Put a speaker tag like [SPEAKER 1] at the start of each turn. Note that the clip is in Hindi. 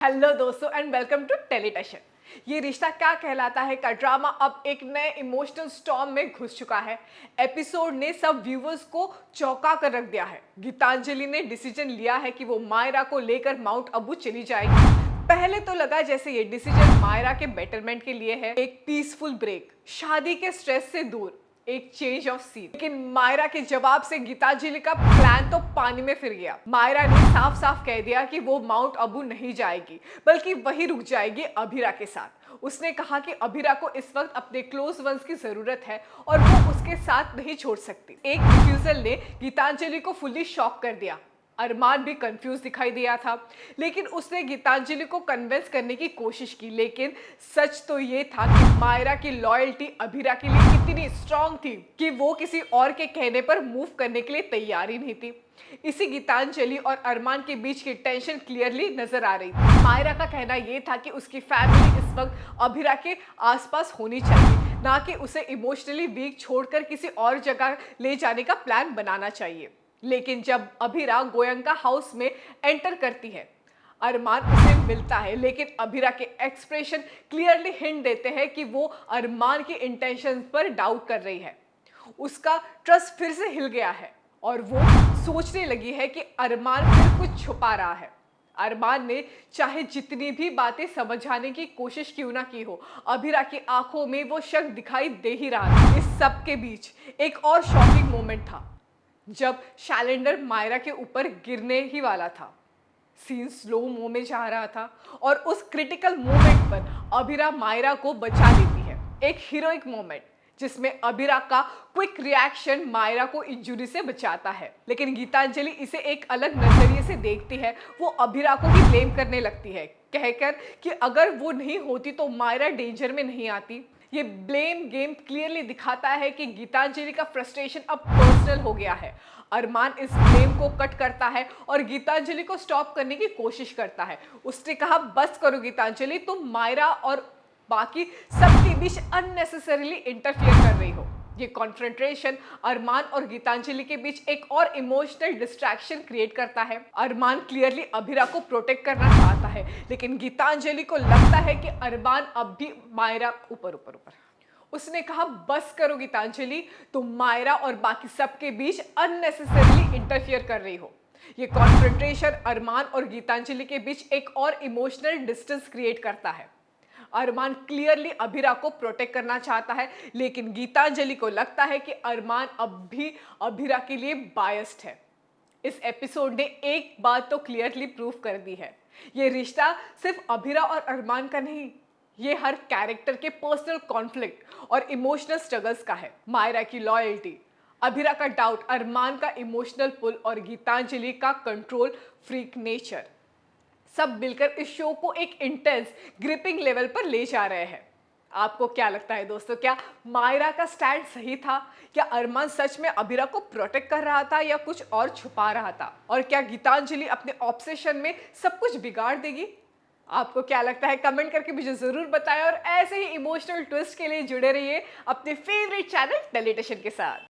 [SPEAKER 1] हेलो दोस्तों एंड वेलकम टू टेलीटशन। ये रिश्ता क्या कहलाता है का ड्रामा अब एक नए इमोशनल स्टॉर्म में घुस चुका है। एपिसोड ने सब व्यूवर्स को चौंका कर रख दिया है। गीतांजलि ने डिसीजन लिया है कि वो मायरा को लेकर माउंट आबू चली जाएगी। पहले तो लगा जैसे ये डिसीजन मायरा के बेटरमेंट के लिए है, एक पीसफुल ब्रेक, शादी के स्ट्रेस से दूर, एक चेंज ऑफ सीन। लेकिन मायरा के जवाब से गीतांजलि का प्लान तो पानी में फिर गया। मायरा ने साफ साफ कह दिया कि वो माउंट आबू नहीं जाएगी, बल्कि वही रुक जाएगी अभिरा के साथ। उसने कहा कि अभिरा को इस वक्त अपने क्लोज वंस की जरूरत है और वो उसके साथ नहीं छोड़ सकती। एक रिफ्यूजल ने गीतांजलि को फुल्ली शॉक कर दिया। अरमान भी कंफ्यूज दिखाई दिया था, लेकिन उसने गीतांजलि को कन्विंस करने की कोशिश की। लेकिन सच तो ये था कि मायरा की लॉयल्टी अभिरा के लिए इतनी स्ट्रांग थी कि वो किसी और के कहने पर मूव करने के लिए तैयार ही नहीं थी। इसी गीतांजलि और अरमान के बीच की टेंशन क्लियरली नजर आ रही थी। मायरा का कहना यह था कि उसकी फैमिली इस वक्त अभिरा के आसपास होनी चाहिए, ना कि उसे इमोशनली वीक छोड़कर किसी और जगह ले जाने का प्लान बनाना चाहिए। लेकिन जब अभिरा गोयंका हाउस में एंटर करती है, अरमान उसे मिलता है, लेकिन अभिरा के एक्सप्रेशन क्लियरली हिंट देते हैं कि वो अरमान की इंटेंशंस पर डाउट कर रही है। उसका ट्रस्ट फिर से हिल गया है और वो सोचने लगी है कि अरमान फिर कुछ छुपा रहा है। अरमान ने चाहे जितनी भी बातें समझाने की कोशिश क्यों ना की हो, अभिरा की आंखों में वो शक दिखाई दे ही रहा था। इस सब के बीच एक और शॉकिंग मोमेंट था, जब शैलेंडर मायरा के ऊपर गिरने ही वाला था। सीन स्लो मो में जा रहा था और उस क्रिटिकल मोमेंट पर अभिरा मायरा को बचा लेती है। एक हीरोइक मोमेंट जिसमें अभिरा का क्विक रिएक्शन मायरा को इंजरी से बचाता है। लेकिन गीतांजलि इसे एक अलग नजरिए से देखती है। वो अभिरा को भी ब्लेम करने लगती है, कहकर कि अगर वो नहीं होती तो मायरा डेंजर में नहीं आती। ये ब्लेम गेम क्लियरली दिखाता है कि गीतांजलि का फ्रस्ट्रेशन अब पर्सनल हो गया है। अरमान इस ब्लेम को कट करता है और गीतांजलि को स्टॉप करने की कोशिश करता है। उसने कहा, बस करो गीतांजलि, तुम मायरा और बाकी सबके बीच अननेसेसरीली इंटरफियर कर रही हो। ये कॉन्फ्रंटेशन अरमान और गीतांजलि के बीच एक और इमोशनल डिस्ट्रैक्शन क्रिएट करता है। अरमान क्लियरली अभिरा को प्रोटेक्ट करना चाहता है, लेकिन गीतांजलि को लगता है कि अरमान अब भी मायरा ऊपर ऊपर ऊपर। उसने कहा, बस करो गीतांजलि, तुम मायरा और बाकी सबके बीच अननेसेसरीली इंटरफियर कर रही हो। ये कॉन्फ्रंटेशन अरमान और गीतांजलि के बीच एक और इमोशनल डिस्टेंस क्रिएट करता है। अरमान क्लियरली अभिरा को प्रोटेक्ट करना चाहता है, लेकिन गीतांजलि को लगता है कि अरमान अब भी अभिरा के लिए बायस्ड है। इस एपिसोड ने एक बात तो क्लियरली प्रूव कर दी है, ये रिश्ता सिर्फ अभिरा और अरमान का नहीं, ये हर कैरेक्टर के पर्सनल कॉन्फ्लिक्ट और इमोशनल स्ट्रगल्स का है। मायरा की लॉयल्टी, अभिरा का डाउट, अरमान का इमोशनल पुल और गीतांजलि का कंट्रोल फ्रीक नेचर, सब मिलकर इस शो को एक इंटेंस ग्रिपिंग लेवल पर ले जा रहे हैं। आपको क्या लगता है दोस्तों, क्या मायरा का स्टैंड सही था? क्या अरमान सच में अभिरा को प्रोटेक्ट कर रहा था या कुछ और छुपा रहा था? और क्या गीतांजलि अपने ऑब्सेशन में सब कुछ बिगाड़ देगी? आपको क्या लगता है, कमेंट करके मुझे जरूर बताएं और ऐसे ही इमोशनल ट्विस्ट के लिए जुड़े रहिए अपने फेवरेट चैनल टेलीटशन के साथ।